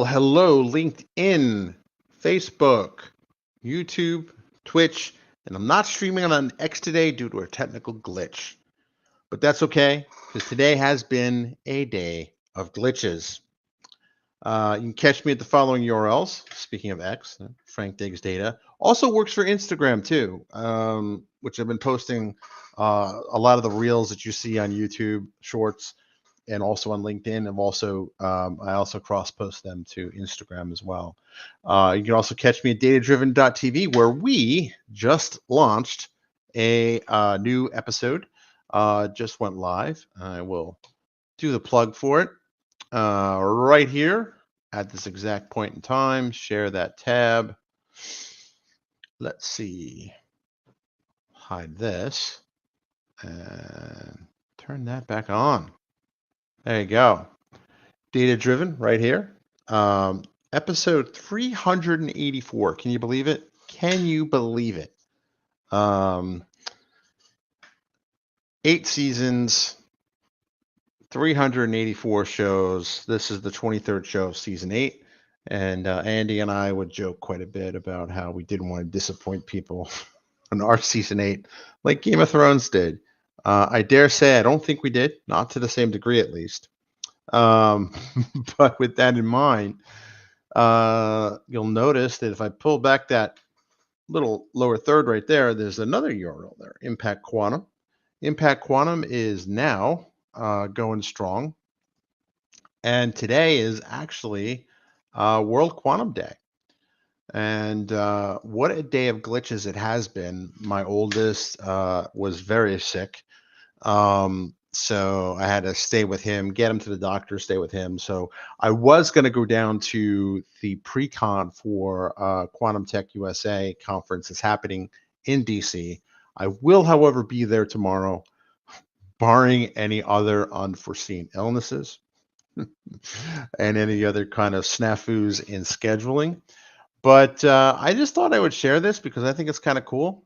hello, LinkedIn, Facebook, YouTube, Twitch, and I'm not streaming on X today due to a technical glitch. But that's okay, because today has been a day of glitches. You can catch me at the following URLs. Speaking of X, Frank Diggs Data. Also works for Instagram too, which I've been posting a lot of the reels that you see on YouTube Shorts and also on LinkedIn. I also cross post them to Instagram as well. You can also catch me at datadriven.tv, where we just launched a new episode. Just went live. I will do the plug for it right here at this exact point in time. Share that tab. Let's see. Hide this and turn that back on. There you go. Data driven right here. Episode 384. Can you believe it? Can you believe it? 8 seasons, 384 shows. This is the 23rd show of season 8. And Andy and I would joke quite a bit about how we didn't want to disappoint people on our season 8 like Game of Thrones did. I dare say I don't think we did, not to the same degree at least. But with that in mind, you'll notice that if I pull back that little lower third right there, there's another URL there, Impact Quantum. Impact Quantum is now going strong. And today is actually World Quantum Day. And what a day of glitches it has been. My oldest was very sick. So I had to stay with him, get him to the doctor, stay with him. So I was going to go down to the pre-con for Quantum Tech USA conference that's happening in DC. I will, however, be there tomorrow, barring any other unforeseen illnesses and any other kind of snafus in scheduling. But I just thought I would share this because I think it's kind of cool.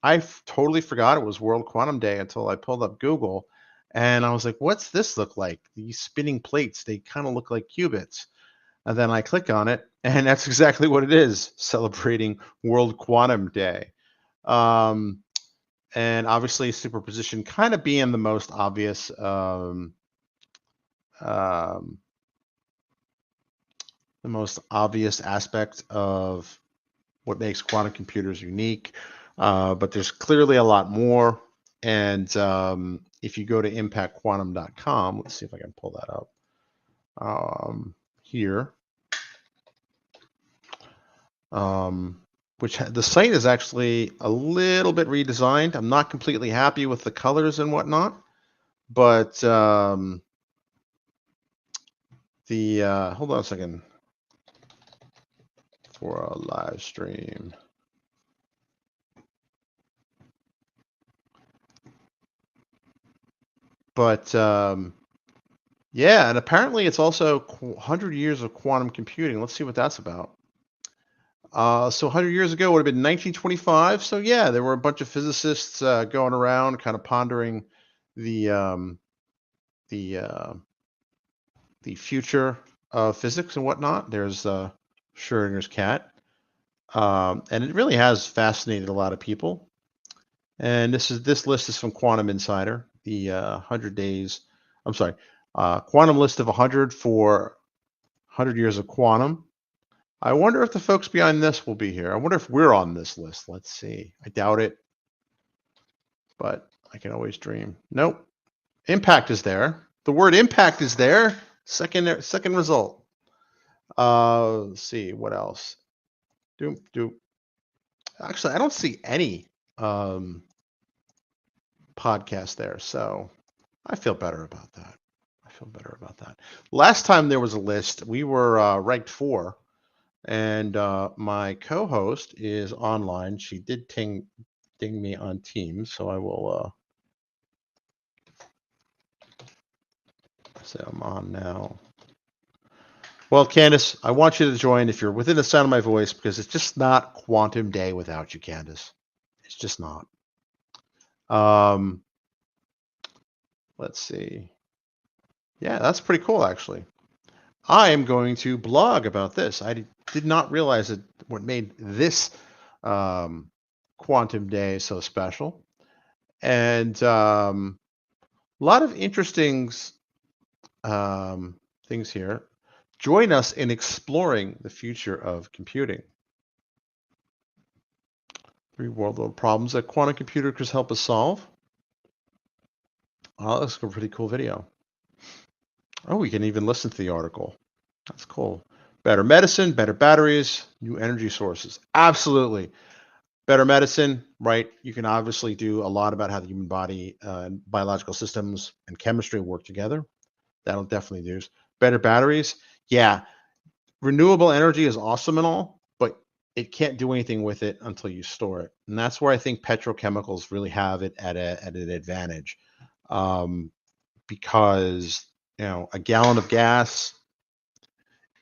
I totally forgot it was World Quantum Day until I pulled up Google and I was like, what's this look like? These spinning plates, they kind of look like qubits. And then I click on it, and that's exactly what it is, celebrating World Quantum Day. And obviously, superposition kind of being the most obvious aspect of what makes quantum computers unique. But there's clearly a lot more. And if you go to impactquantum.com, let's see if I can pull that up here. The site is actually a little bit redesigned. I'm not completely happy with the colors and whatnot, but hold on a second for a live stream. But yeah, and apparently it's also 100 years of quantum computing. Let's see what that's about. So 100 years ago would have been 1925. So yeah, there were a bunch of physicists going around, kind of pondering the future of physics and whatnot. There's Schrodinger's cat, and it really has fascinated a lot of people. And this list is from Quantum Insider, the 100 days. I'm sorry, quantum list of 100 for 100 years of quantum. I wonder if the folks behind this will be here. I wonder if we're on this list. Let's see. I doubt it, but I can always dream. Nope. Impact is there. The word impact is there. Second result. Let's see what else. Actually, I don't see any podcast there, so I feel better about that. Last time there was a list, we were ranked 4. And my co-host is online. She did ding me on Teams, so I will say I'm on now. Well, Candace, I want you to join if you're within the sound of my voice, because it's just not Quantum Day without you, Candace. It's just not. Let's see. Yeah, that's pretty cool, actually. I am going to blog about this. I did not realize that what made this um, quantum day so special. And a lot of interesting um, things here. Join us in exploring the future of computing. 3 world-world problems that quantum computers help us solve. Oh, that's a pretty cool video. Oh, we can even listen to the article. That's cool. Better medicine, better batteries, new energy sources. Absolutely. Better medicine, right? You can obviously do a lot about how the human body and biological systems and chemistry work together. That'll definitely do. Better batteries. Yeah, renewable energy is awesome and all, but it can't do anything with it until you store it. And that's where I think petrochemicals really have it at an advantage. Um, because a gallon of gas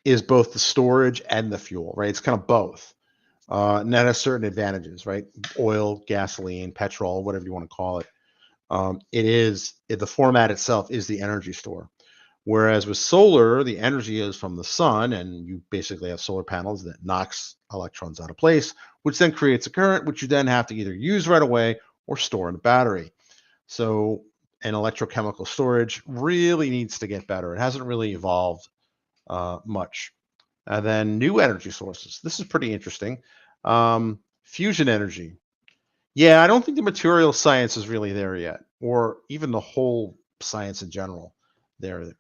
is both the storage and the fuel, right? It's kind of both. And that has certain advantages, right? Oil, gasoline, petrol, whatever you want to call it. The format itself is the energy store. Whereas with solar, the energy is from the sun, and you basically have solar panels that knocks electrons out of place, which then creates a current, which you then have to either use right away or store in a battery. So, an electrochemical storage really needs to get better. It hasn't really evolved much. And then new energy sources. This is pretty interesting. Fusion energy. Yeah, I don't think the material science is really there yet, or even the whole science in general. There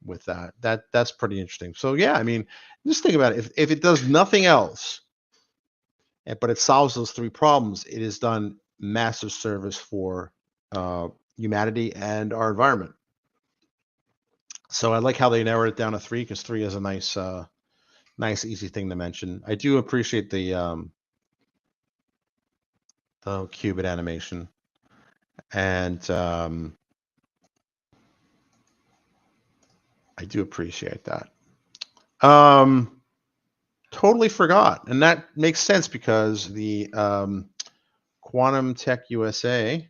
with that. That's pretty interesting. So yeah, I mean, just think about it. If it does nothing else, but it solves those 3 problems, it has done massive service for humanity and our environment. So I like how they narrowed it down to 3 because 3 is a nice, easy thing to mention. I do appreciate the qubit animation, and I do appreciate that. Totally forgot, and that makes sense because the Quantum Tech USA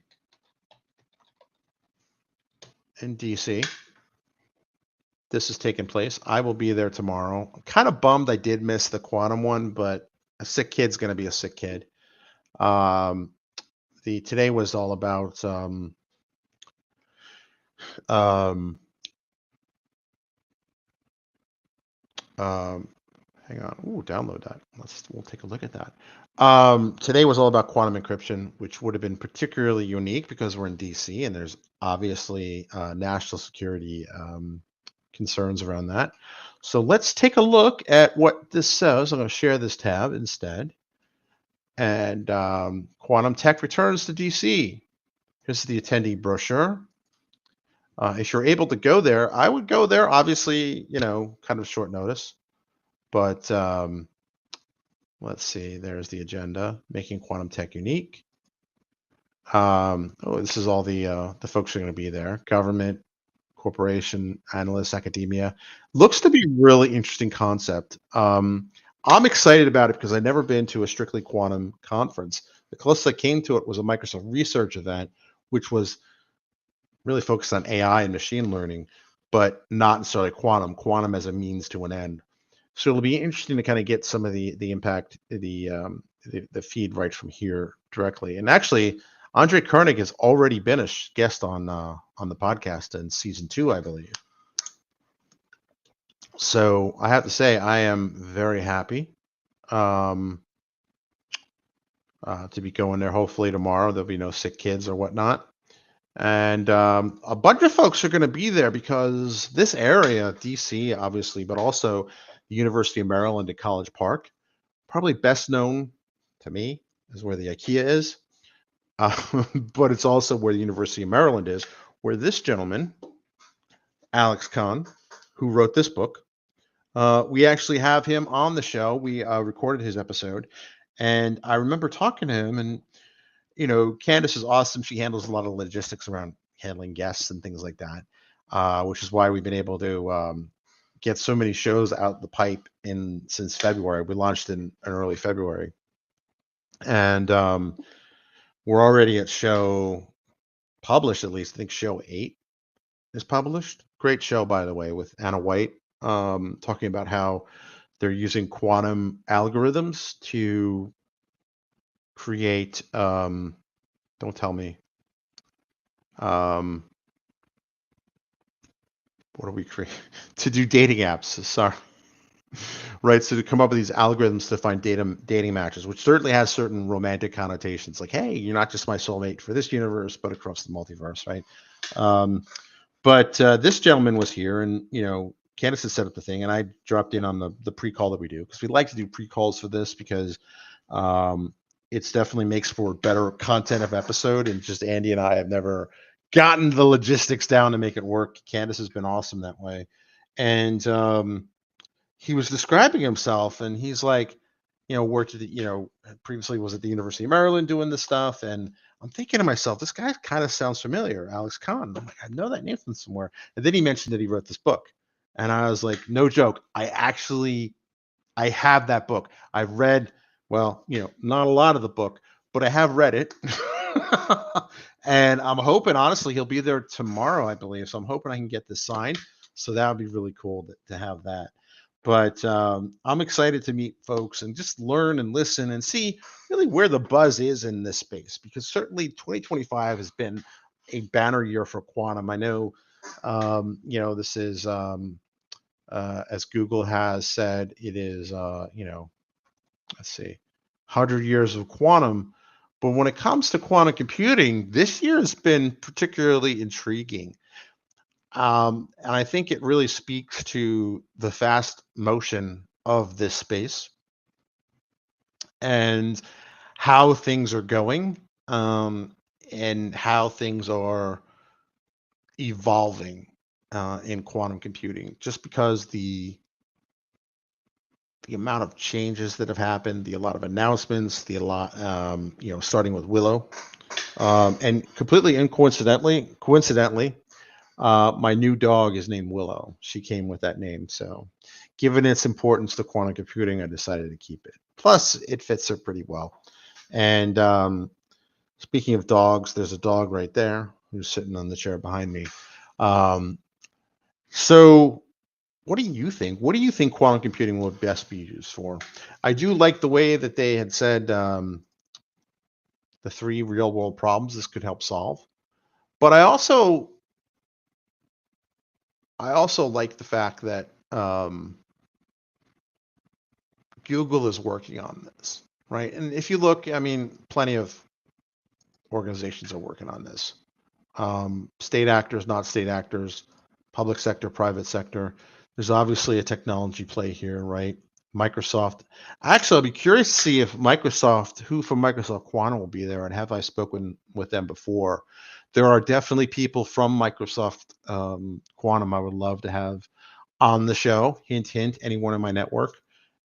in DC. This is taking place. I will be there tomorrow. I'm kind of bummed I did miss the quantum one, but a sick kid's going to be a sick kid. The today was all about um, hang on. Ooh, download that. We'll take a look at that. Today was all about quantum encryption, which would have been particularly unique because we're in DC and there's obviously national security concerns around that. So let's take a look at what this says. I'm going to share this tab instead. And Quantum Tech returns to DC. Here's the attendee brochure. If you're able to go there, I would go there. Obviously, kind of short notice. But let's see. There's the agenda. Making quantum tech unique. This is all the folks who are going to be there. Government, corporation, analysts, academia. Looks to be really interesting concept. I'm excited about it because I've never been to a strictly quantum conference. The closest I came to it was a Microsoft research event, which was really focused on AI and machine learning, but not necessarily quantum as a means to an end. So it'll be interesting to kind of get some of the impact, the feed right from here directly. And actually, Andre Koenig has already been a guest on the podcast in season 2, I believe. So I have to say, I am very happy to be going there. Hopefully tomorrow there'll be no sick kids or whatnot. And a bunch of folks are going to be there because this area, DC, obviously, but also the University of Maryland at College Park, probably best known to me is where the IKEA is. But it's also where the University of Maryland is, where this gentleman, Alex Kahn, who wrote this book, we actually have him on the show. We recorded his episode, and I remember talking to him, and Candace is awesome. She handles a lot of logistics around handling guests and things like that, which is why we've been able to get so many shows out the pipe since February. We launched in early February, and we're already at show published, at least. I think show 8 is published. Great show, by the way, with Anna White talking about how they're using quantum algorithms to create. Don't tell me. Um, what do we create to do dating apps? Sorry. Right, so to come up with these algorithms to find dating matches, which certainly has certain romantic connotations, like, hey, you're not just my soulmate for this universe, but across the multiverse, right? Um, but this gentleman was here, and Candace has set up the thing, and I dropped in on the pre-call that we do because we like to do pre-calls for this because it's definitely makes for better content of episode, and just Andy and I have never gotten the logistics down to make it work. Candace has been awesome that way, and he was describing himself, and he's like, worked at previously was at the University of Maryland doing this stuff, and I'm thinking to myself, this guy kind of sounds familiar, Alex Kahn. I'm like, I know that name from somewhere. And then he mentioned that he wrote this book, and I was like, no joke, I have that book. I've read, well, not a lot of the book, but I have read it. And I'm hoping, honestly, he'll be there tomorrow, I believe. So I'm hoping I can get this signed. So that would be really cool to have that. But I'm excited to meet folks and just learn and listen and see really where the buzz is in this space, because certainly 2025 has been a banner year for quantum. I know, this is, as Google has said, it is, let's see, 100 years of quantum. But when it comes to quantum computing, this year has been particularly intriguing. And I think it really speaks to the fast motion of this space and how things are going, and how things are evolving in quantum computing. Just because the amount of changes that have happened, a lot of announcements, starting with Willow, and completely coincidentally, my new dog is named Willow. She came with that name. So, given its importance to quantum computing, I decided to keep it. Plus, it fits her pretty well. And speaking of dogs, there's a dog right there who's sitting on the chair behind me. So, what do you think? What do you think quantum computing would best be used for? I do like the way that they had said the 3 real world problems this could help solve. But I also like the fact that Google is working on this, right? And if you look, I mean, plenty of organizations are working on this. State actors, not state actors, public sector, private sector. There's obviously a technology play here, right? Microsoft. Actually, I'll be curious to see if who from Microsoft Quantum will be there, and have I spoken with them before? There are definitely people from Microsoft Quantum I would love to have on the show. Hint, hint, anyone in my network.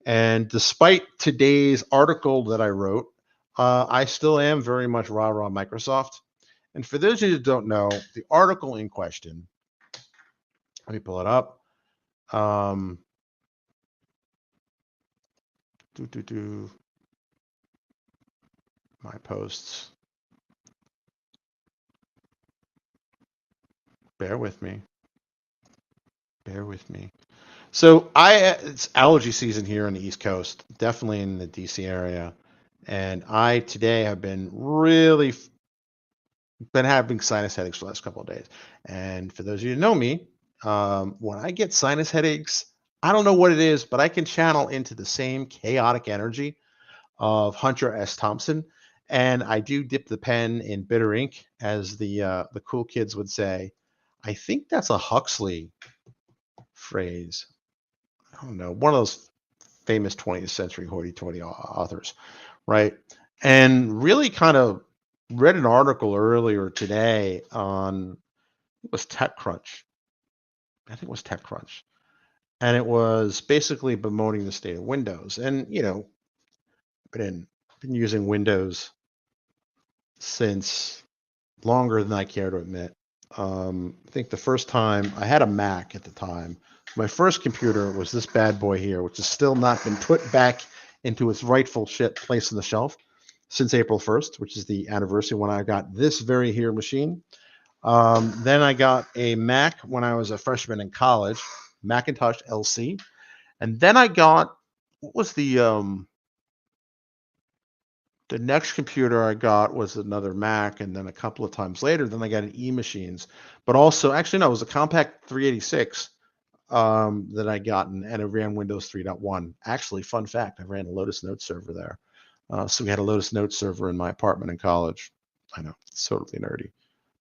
And despite today's article that I wrote, I still am very much rah rah Microsoft. And for those of you who don't know, the article in question, let me pull it up. My posts. Bear with me. So it's allergy season here on the East Coast, definitely in the DC area. And I today have been really been having sinus headaches for the last couple of days. And for those of you who know me, when I get sinus headaches, I don't know what it is, but I can channel into the same chaotic energy of Hunter S. Thompson. And I do dip the pen in bitter ink, as the cool kids would say. I think that's a Huxley phrase. I don't know, one of those famous 20th century hoity-toity authors, right? And really kind of read an article earlier today on, it was TechCrunch. I think it was TechCrunch. And it was basically bemoaning the state of Windows. And, been using Windows since longer than I care to admit. I think the first time I had a Mac at the time, my first computer was this bad boy here, which has still not been put back into its rightful place on the shelf since April 1st, which is the anniversary when I got this very here machine. Then I got a Mac when I was a freshman in college, Macintosh LC. And then I got, what was the next computer I got was another Mac, and then a couple of times later, then I got an E-Machines. But also, actually, no, it was a Compaq 386 that I gotten, and it ran Windows 3.1. Actually, fun fact, I ran a Lotus Note server there. So we had a Lotus Note server in my apartment in college. I know, it's totally nerdy.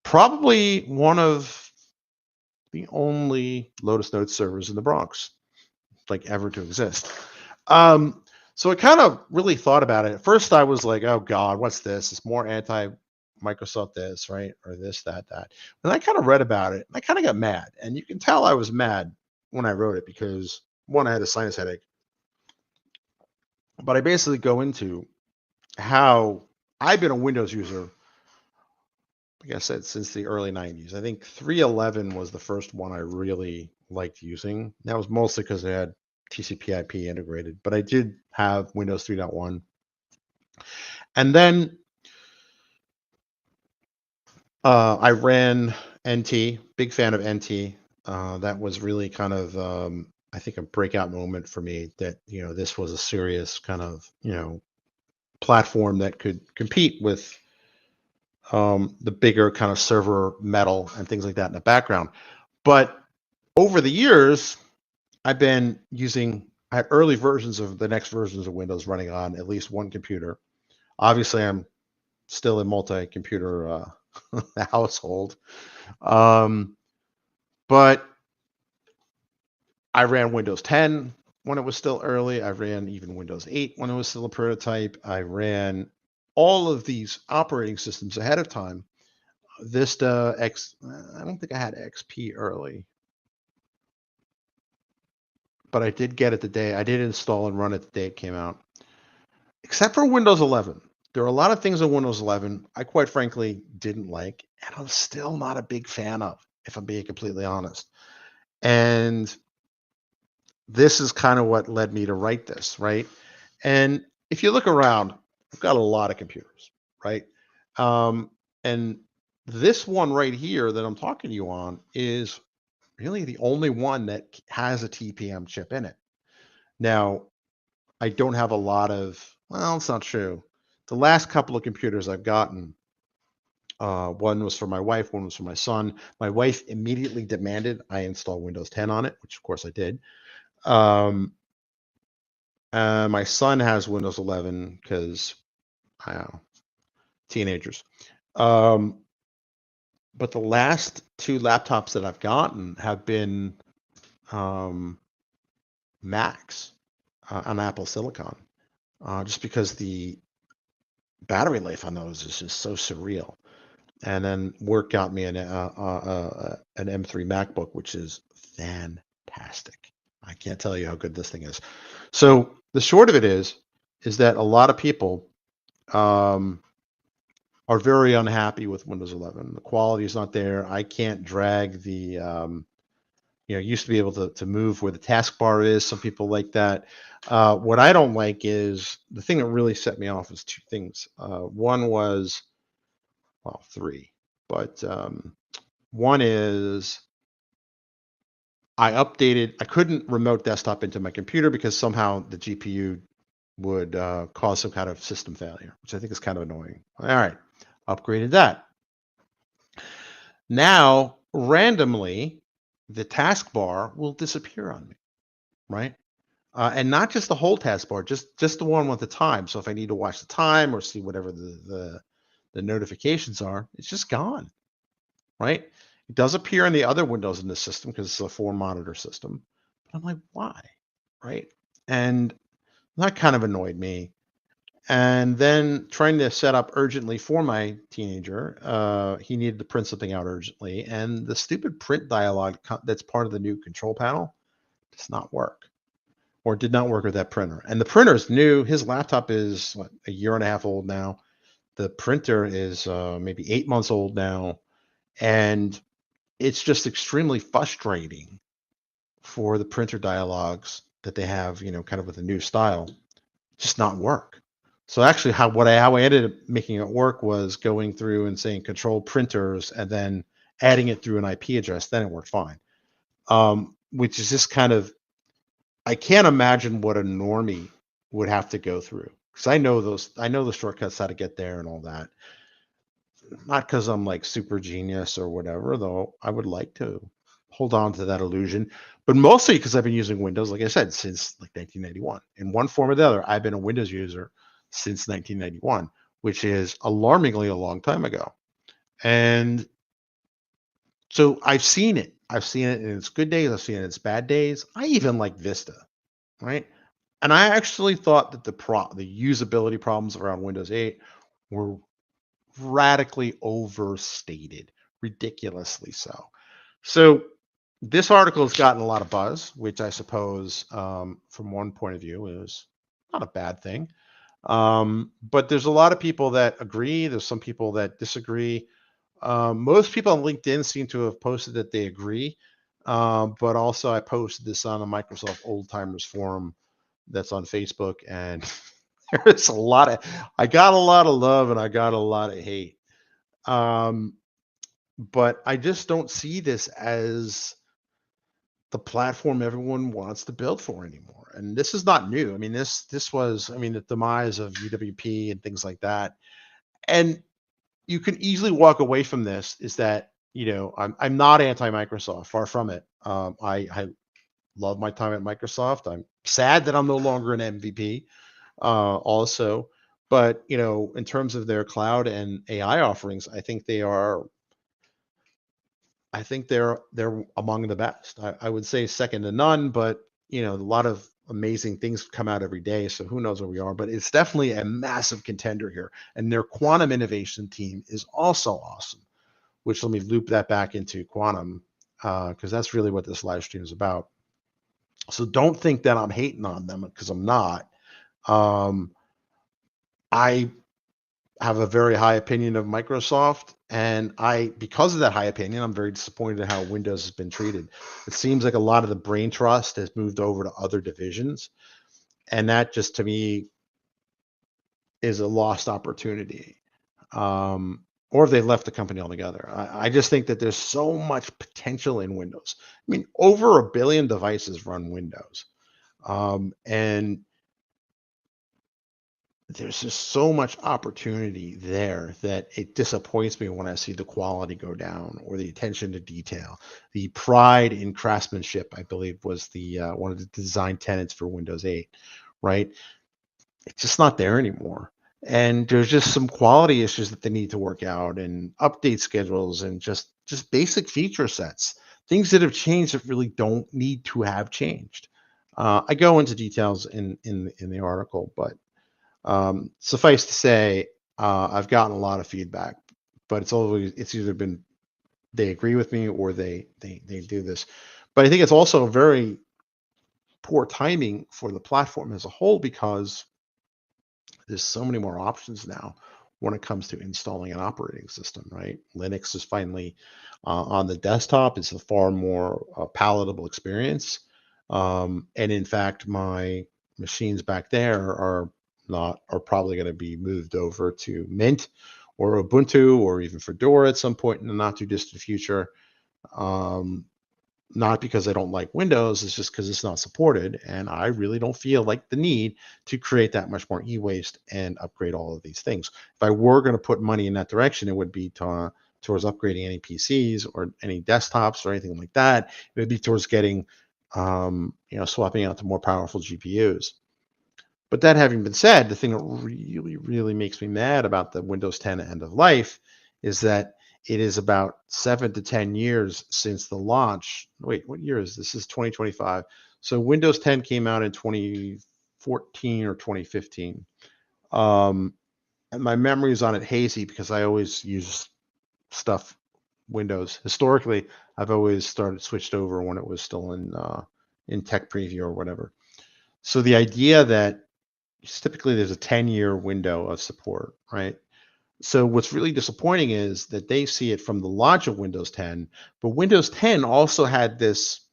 Probably one of the only Lotus Note servers in the Bronx, like ever to exist. So I kind of really thought about it. At first, I was like, "Oh God, what's this? It's more anti-Microsoft this, right? Or this, that, that." And I kind of read about it, and I kind of got mad. And you can tell I was mad when I wrote it because one, I had a sinus headache. But I basically go into how I've been a Windows user, like I said, since the early 90s. I think 3.11 was the first one I really liked using. That was mostly because I had TCP/IP integrated, but I did have Windows 3.1. And then I ran NT, big fan of NT. That was really kind of, I think, a breakout moment for me that, this was a serious kind of, platform that could compete with the bigger kind of server metal and things like that in the background. But over the years, I've been using, I had early versions of the next versions of Windows running on at least one computer. Obviously, I'm still a multi-computer household. But I ran Windows 10 when it was still early. I ran even Windows 8 when it was still a prototype. I ran all of these operating systems ahead of time. Vista, I don't think I had XP early, but I did get it the day, I did install and run it the day it came out. Except for Windows 11. There are a lot of things in Windows 11 I quite frankly didn't like, and I'm still not a big fan of, if I'm being completely honest. And this is kind of what led me to write this, right? And if you look around, I've got a lot of computers, right? And this one right here that I'm talking to you on is really the only one that has a TPM chip in it. Now, I don't have a lot of, well, it's not true. The last couple of computers I've gotten, one was for my wife, one was for my son. My wife immediately demanded I install Windows 10 on it, which of course I did. My son has Windows 11 because, I don't know, teenagers. But the last two laptops that I've gotten have been Macs on Apple Silicon, just because the battery life on those is just so surreal. And then work got me an M3 MacBook, which is fantastic. I can't tell you how good this thing is. So the short of it is that a lot of people are very unhappy with Windows 11. The quality is not there. I can't drag the, used to be able to move where the taskbar is. Some people like that. What I don't like is the thing that really set me off is two things. One was, well, three, but one is I couldn't remote desktop into my computer because somehow the GPU would cause some kind of system failure, which I think is kind of annoying. All right, upgraded that. Now, randomly, the taskbar will disappear on me, right? And not just the whole taskbar, just the one with the time. So if I need to watch the time or see whatever the notifications are, it's just gone, right? It does appear in the other windows in the system because it's a 4-monitor system. But I'm like, why, right? And that kind of annoyed me. And then trying to set up urgently for my teenager, he needed to print something out urgently, and the stupid print dialog that's part of the new control panel does not work, or did not work with that printer. And the printer is new. His laptop is a year and a half old now. The printer is maybe 8 months old now, and it's just extremely frustrating for the printer dialogues that they have, kind of with a new style, just not work. So actually, how I ended up making it work was going through and saying control printers and then adding it through an IP address. Then it worked fine. which is just kind of, I can't imagine what a normie would have to go through, because I know the shortcuts, how to get there and all that. Not because I'm like super genius or whatever, though I would like to hold on to that illusion, but mostly because I've been using Windows, like I said, since like 1991. In one form or the other, I've been a Windows user since 1991, which is alarmingly a long time ago. And so I've seen it. I've seen it in its good days. I've seen it in its bad days. I even like Vista, right? And I actually thought that the usability problems around Windows 8 were radically overstated, ridiculously so. So this article has gotten a lot of buzz, which I suppose, from one point of view, is not a bad thing. But there's a lot of people that agree. There's some people that disagree. Most people on LinkedIn seem to have posted that they agree. But also, I posted this on a Microsoft Old Timers forum that's on Facebook, and there's I got a lot of love and I got a lot of hate. Um, but I just don't see this as the platform everyone wants to build for anymore. And this is not new. I mean, this was, I mean, the demise of UWP and things like that. And you can easily walk away from this, is that, I'm not anti-Microsoft, far from it. I love my time at Microsoft. I'm sad that I'm no longer an MVP, also. But, in terms of their cloud and AI offerings, I think they're among the best. I would say second to none, but a lot of amazing things come out every day. So who knows where we are? But it's definitely a massive contender here. And their quantum innovation team is also awesome. Which, let me loop that back into quantum, because that's really what this live stream is about. So don't think that I'm hating on them, because I'm not. Um, I have a very high opinion of Microsoft, and because of that high opinion, I'm very disappointed at how Windows has been treated. It seems like a lot of the brain trust has moved over to other divisions, and that just, to me, is a lost opportunity. Or if they left the company altogether. I just think that there's so much potential in Windows. I mean, over 1 billion devices run Windows, and there's just so much opportunity there that it disappoints me when I see the quality go down, or the attention to detail. The pride in craftsmanship, I believe, was the one of the design tenets for Windows 8, right? It's just not there anymore. And there's just some quality issues that they need to work out, and update schedules, and just basic feature sets, things that have changed that really don't need to have changed. I go into details in the article, but suffice to say, I've gotten a lot of feedback, but it's either been they agree with me, or they do this. But I think it's also very poor timing for the platform as a whole, because there's so many more options now when it comes to installing an operating system, right? Linux is finally on the desktop. It's a far more palatable experience. And in fact, my machines back there are probably going to be moved over to Mint or Ubuntu or even Fedora at some point in the not too distant future. Um, Not because I don't like Windows, it's just because it's not supported. And I really don't feel like the need to create that much more e-waste and upgrade all of these things. If I were going to put money in that direction, it would be towards upgrading any PCs or any desktops or anything like that. It would be towards getting, swapping out to more powerful GPUs. But that having been said, the thing that really, really makes me mad about the Windows 10 end of life is that it is about 7 to 10 years since the launch. Wait, what year is this? This is 2025. So Windows 10 came out in 2014 or 2015. And my memory is on it hazy, because I always use stuff Windows. Historically, I've always switched over when it was still in Tech Preview or whatever. So the idea that typically there's a 10-year window of support, right? So what's really disappointing is that they see it from the launch of Windows 10, but Windows 10 also had this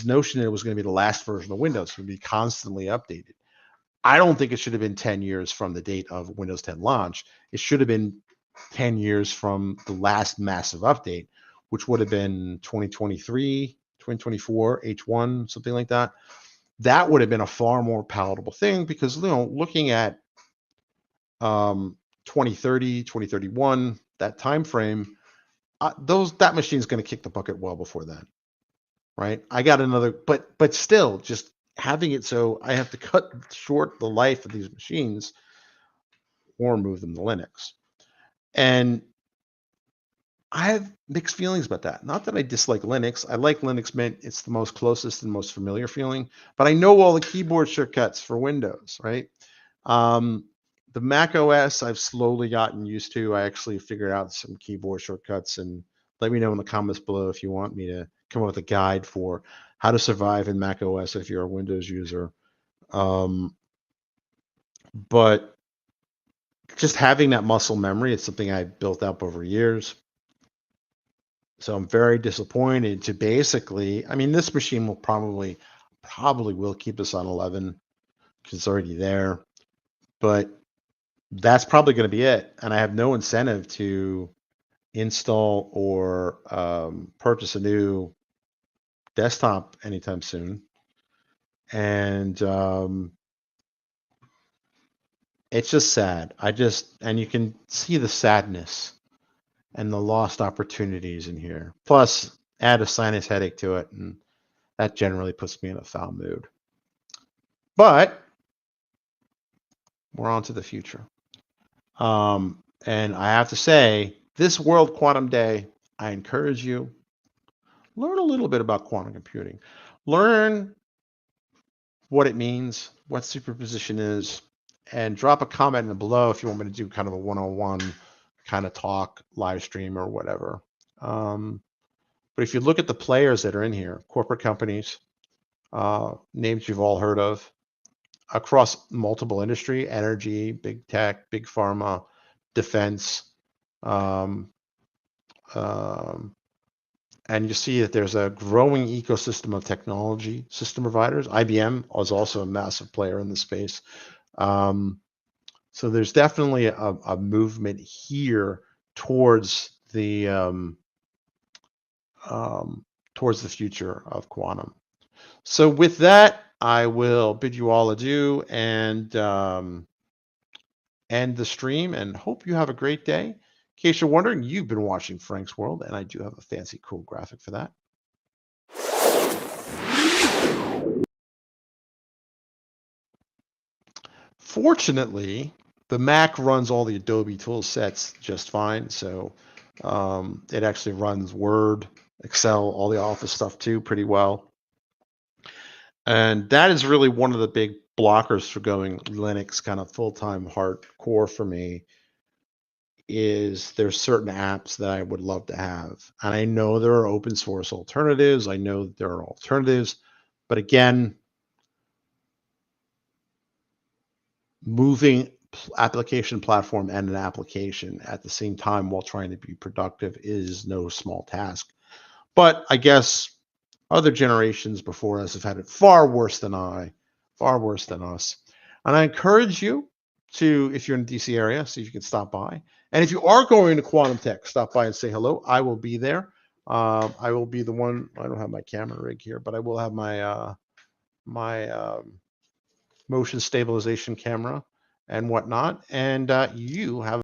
notion that it was going to be the last version of Windows, to be constantly updated. I don't think it should have been 10 years from the date of Windows 10 launch. It should have been 10 years from the last massive update, which would have been 2023, 2024 H1, something like that. That would have been a far more palatable thing because, looking at 2030, 2031, that time frame, that machine's going to kick the bucket well before then, right? I got another, but still, just having it so I have to cut short the life of these machines or move them to Linux. And I have mixed feelings about that. Not that I dislike Linux. I like Linux Mint. It's the most closest and most familiar feeling, but I know all the keyboard shortcuts for Windows, right? The Mac OS I've slowly gotten used to. I actually figured out some keyboard shortcuts, and let me know in the comments below if you want me to come up with a guide for how to survive in Mac OS if you're a Windows user. But just having that muscle memory, it's something I built up over years. So I'm very disappointed to basically, I mean, this machine will probably will keep us on 11 because it's already there, but that's probably going to be it. And I have no incentive to install or purchase a new desktop anytime soon. And it's just sad. And you can see the sadness and the lost opportunities in here. Plus, add a sinus headache to it, and that generally puts me in a foul mood. But we're on to the future. And I have to say, this World Quantum Day, I encourage you, learn a little bit about quantum computing. Learn what it means, what superposition is, and drop a comment below if you want me to do kind of a one-on-one kind of talk, live stream, or whatever. But if you look at the players that are in here, corporate companies, names you've all heard of, across multiple industry, energy, big tech, big pharma, defense, and you see that there's a growing ecosystem of technology system providers. IBM is also a massive player in the space. So there's definitely a movement here towards the future of quantum. So with that, I will bid you all adieu and end the stream, and hope you have a great day. In case you're wondering, you've been watching Frank's World, and I do have a fancy, cool graphic for that. Fortunately, the Mac runs all the Adobe tool sets just fine. So it actually runs Word, Excel, all the Office stuff too pretty well. And that is really one of the big blockers for going Linux kind of full-time hardcore for me, is there's certain apps that I would love to have. And I know there are open source alternatives. I know there are alternatives. But again, moving application platform and an application at the same time while trying to be productive is no small task. But I guess other generations before us have had it far worse than us. And I encourage you to, if you're in the DC area, see if you can stop by. And if you are going to Quantum Tech, stop by and say hello. I will be there. I will be the one. I don't have my camera rig here, but I will have my motion stabilization camera and whatnot. And you have